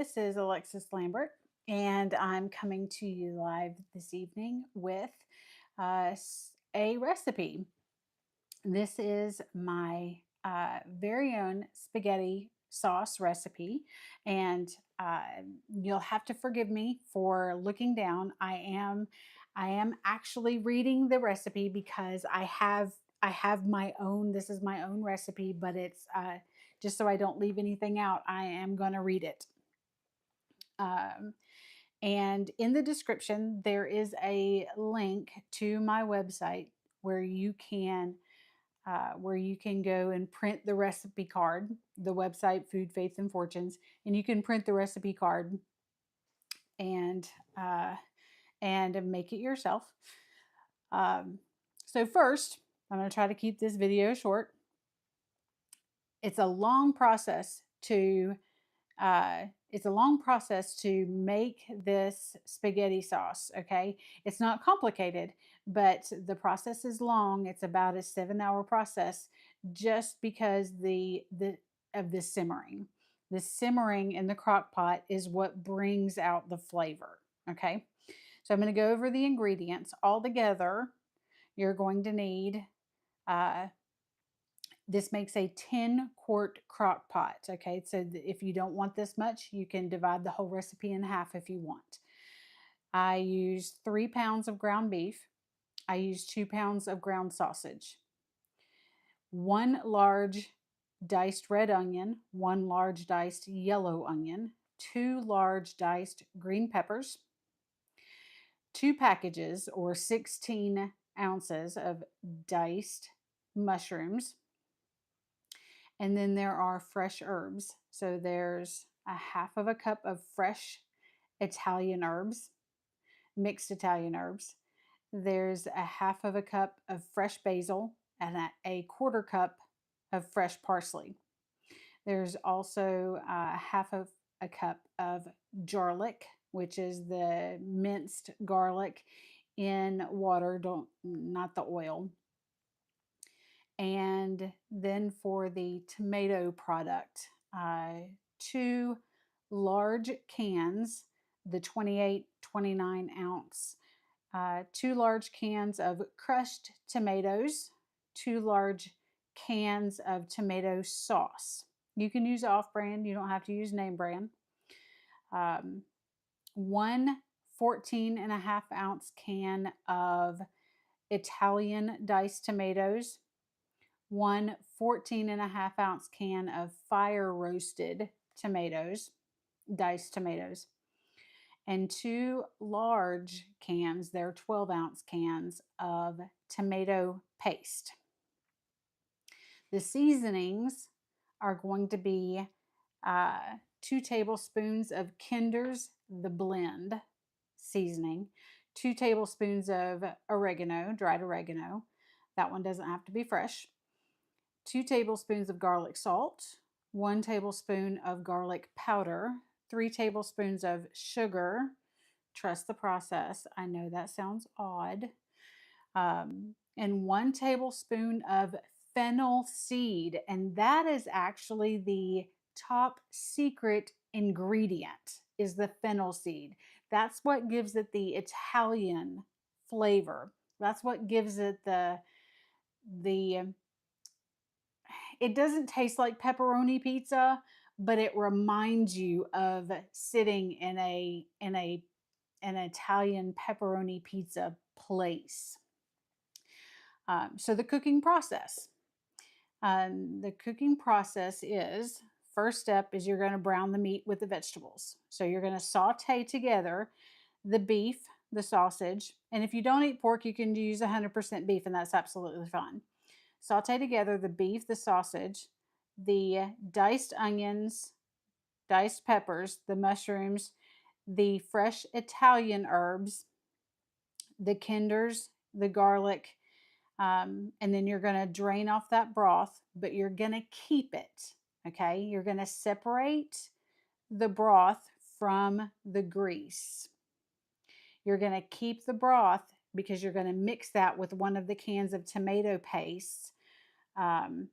This is Alexis Lambert, and I'm coming to you live this evening with a recipe. This is my very own spaghetti sauce recipe, and uh, you'll have to forgive me for looking down. I am actually reading the recipe because I have my own. This is my own recipe, but it's just so I don't leave anything out. I am going to read it. Um, and in the description, there is a link to my website where you can go and print the recipe card. The website Food, Faith, and Fortunes, and you can print the recipe card and uh, and make it yourself. Um, so first, I'm going to try to keep this video short. It's a long process to make this spaghetti sauce. Okay, it's not complicated, but the process is long. It's about a 7-hour process, just because the simmering. The simmering in the crock pot is what brings out the flavor. Okay, so I'm going to go over the ingredients all together. You're going to need uh, this makes a 10-quart crock pot. Okay, so if you don't want this much, you can divide the whole recipe in half if you want. I use 3 pounds of ground beef. I use 2 pounds of ground sausage, 1 large diced red onion, 1 large diced yellow onion, 2 large diced green peppers, 2 packages or 16 ounces of diced mushrooms. And then there are fresh herbs. So there's a half of a cup of fresh Italian herbs, mixed Italian herbs. There's a half of a cup of fresh basil and a quarter cup of fresh parsley. There's also half of a cup of garlic, which is the minced garlic in water, don't not the oil. And then for the tomato product, 2 large cans, the 28, 29 ounce, 2 large cans of crushed tomatoes, 2 large cans of tomato sauce. You can use off brand, you don't have to use name brand. Um, 1 14.5 ounce can of Italian diced tomatoes, 1 14.5 ounce can of fire roasted tomatoes, diced tomatoes, and 2 large cans, they're 12-ounce cans of tomato paste. The seasonings are going to be 2 tablespoons of Kinder's The Blend seasoning, 2 tablespoons of oregano, dried oregano. That one doesn't have to be fresh. 2 tablespoons of garlic salt, 1 tablespoon of garlic powder, 3 tablespoons of sugar. Trust the process. I know that sounds odd. And 1 tablespoon of fennel seed. And that is actually the top secret ingredient, is the fennel seed. That's what gives it the Italian flavor. That's what gives it the it doesn't taste like pepperoni pizza, but it reminds you of sitting in an Italian pepperoni pizza place. So the cooking process. The cooking process is, first step is you're going to brown the meat with the vegetables. So you're going to saute together the beef, the sausage, and if you don't eat pork, you can use 100% beef, and that's absolutely fine. Saute together the beef, the sausage, the diced onions, diced peppers, the mushrooms, the fresh Italian herbs, the kinders, the garlic, and then you're going to drain off that broth, but you're going to keep it. Okay, you're going to separate the broth from the grease. You're going to keep the broth because you're going to mix that with one of the cans of tomato paste um,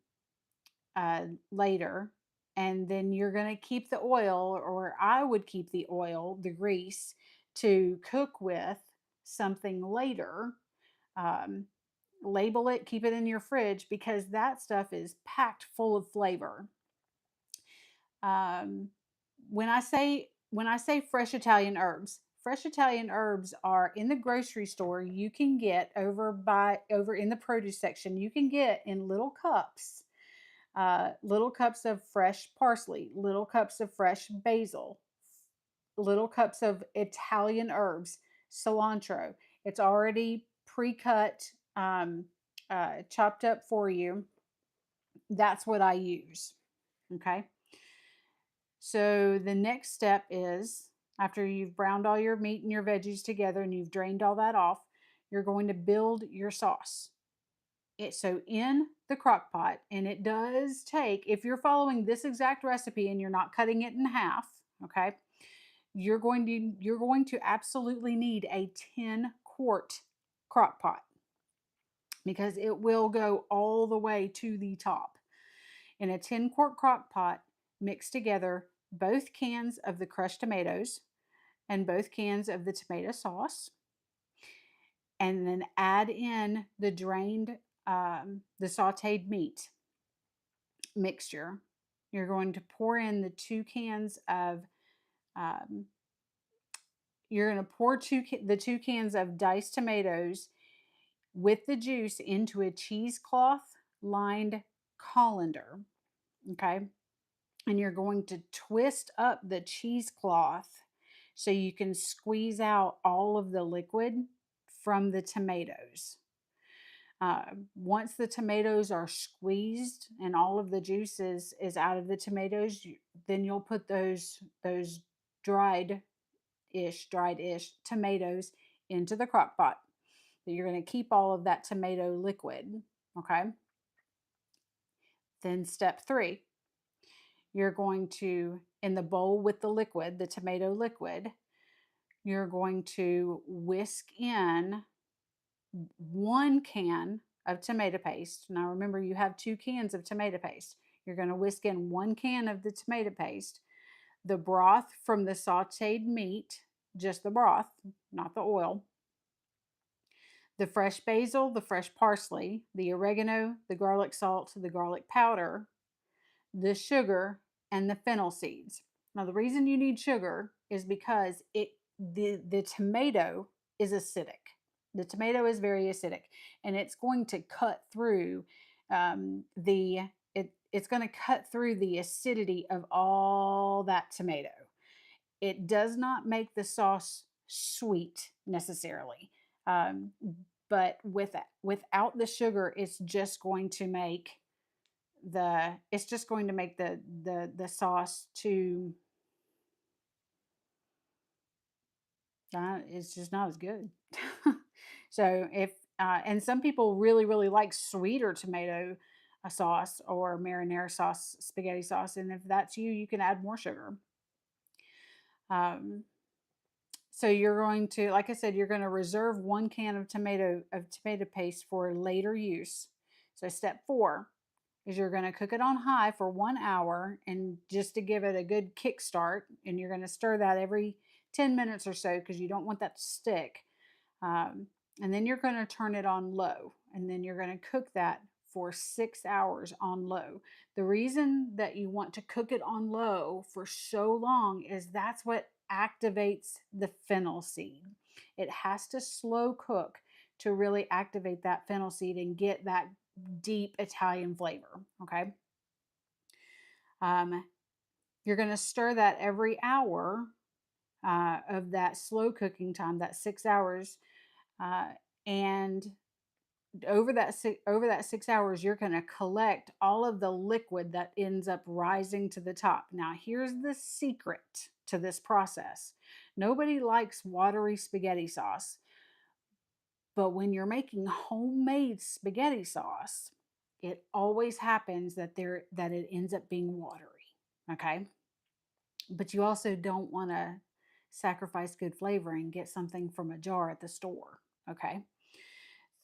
later. and then you're going to keep the oil, or I would keep the oil, the grease, to cook with something later. Um, Label it, keep it in your fridge, because that stuff is packed full of flavor. Um, when I say fresh Italian herbs are in the grocery store. You can get over in the produce section. You can get in little cups of fresh parsley, little cups of fresh basil, little cups of Italian herbs, cilantro. It's already pre-cut, chopped up for you. That's what I use. Okay. So the next step is, after you've browned all your meat and your veggies together and you've drained all that off, you're going to build your sauce. So in the crock pot, and it does take, if you're following this exact recipe and you're not cutting it in half, okay, you're going to absolutely need a 10-quart crock pot, because it will go all the way to the top. In a 10-quart crock pot, mix together both cans of the crushed tomatoes and both cans of the tomato sauce, and then add in the sauteed meat mixture. You're going to pour in the 2 cans of, um, you're going to pour the 2 cans of diced tomatoes with the juice into a cheesecloth lined colander. Okay. And you're going to twist up the cheesecloth so you can squeeze out all of the liquid from the tomatoes. Once the tomatoes are squeezed and all of the juice is out of the tomatoes, then you'll put those dried-ish tomatoes into the crock pot. You're going to keep all of that tomato liquid. Okay. Then step 3, you're going to, in the bowl with the liquid, the tomato liquid, you're going to whisk in 1 can of tomato paste. Now remember, you have 2 cans of tomato paste. You're going to whisk in 1 can of the tomato paste, the broth from the sauteed meat, just the broth, not the oil, the fresh basil, the fresh parsley, the oregano, the garlic salt, the garlic powder, the sugar, and the fennel seeds. Now, the reason you need sugar is because the tomato is acidic. The tomato is very acidic, and it's going to cut through it's going to cut through the acidity of all that tomato. It does not make the sauce sweet necessarily, um, but without the sugar, it's just going to make the sauce too, it's just not as good. So if and some people really really like sweeter tomato sauce or marinara sauce, spaghetti sauce, and if that's you, you can add more sugar. um, so you're going to, like I said, you're going to reserve 1 can of tomato paste for later use. So step 4 is you're going to cook it on high for 1 hour, and just to give it a good kickstart, and you're going to stir that every 10 minutes or so, because you don't want that to stick. And then you're going to turn it on low, and then you're going to cook that for 6 hours on low. The reason that you want to cook it on low for so long is that's what activates the fennel seed. It has to slow cook to really activate that fennel seed and get that deep Italian flavor. Okay. You're going to stir that every hour of that slow cooking time, that 6 hours. And over that 6 hours, you're going to collect all of the liquid that ends up rising to the top. Now, here's the secret to this process. Nobody likes watery spaghetti sauce, but when you're making homemade spaghetti sauce, it always happens that it ends up being watery. Okay? But you also don't want to sacrifice good flavor and get something from a jar at the store. Okay?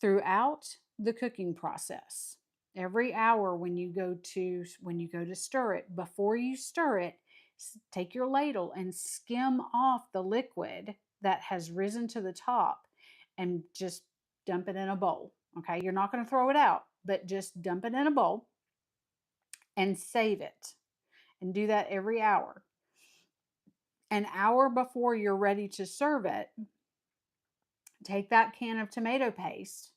Throughout the cooking process, every hour when you go to stir it. Before you stir it, take your ladle and skim off the liquid that has risen to the top and just dump it in a bowl. Okay, you're not going to throw it out, but just dump it in a bowl and save it, and do that every hour. An hour before you're ready to serve it, take that can of tomato paste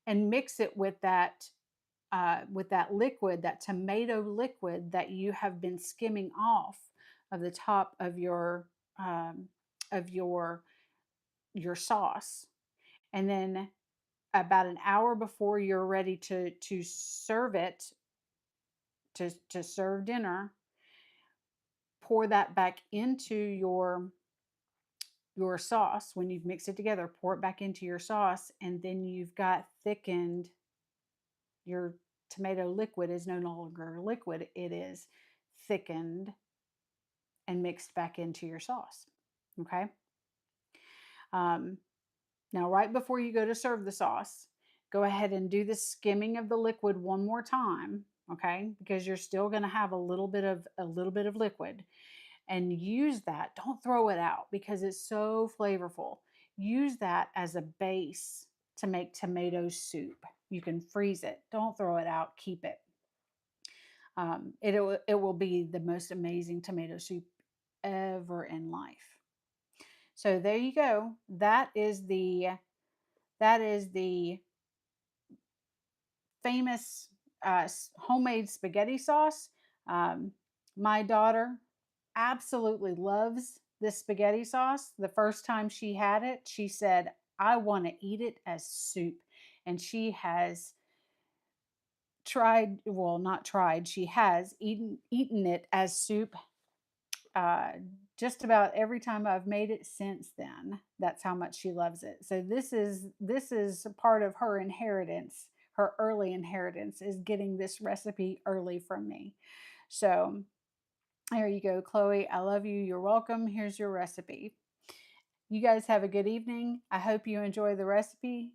and mix it with that liquid, that tomato liquid that you have been skimming off of the top um, of your sauce. And then about an hour before you're ready to serve it, to serve dinner, pour that back into your sauce. When you've mixed it together, pour it back into your sauce, and then you've got thickened. Your tomato liquid is no longer liquid, it is thickened and mixed back into your sauce. Okay. Um, Now, right before you go to serve the sauce, go ahead and do the skimming of the liquid one more time. Okay, because you're still going to have a little bit of liquid, and use that. Don't throw it out because it's so flavorful. Use that as a base to make tomato soup. You can freeze it. Don't throw it out. Keep it. It will be the most amazing tomato soup ever in life. So there you go. That is the famous homemade spaghetti sauce. Um, my daughter absolutely loves this spaghetti sauce. The first time she had it, she said, "I want to eat it as soup," and she has tried. Well, not tried. She has eaten it as soup uh, just about every time I've made it since then. That's how much she loves it. So this is part of her inheritance. Her early inheritance is getting this recipe early from me. So there you go, Chloe. I love you. You're welcome. Here's your recipe. You guys have a good evening. I hope you enjoy the recipe.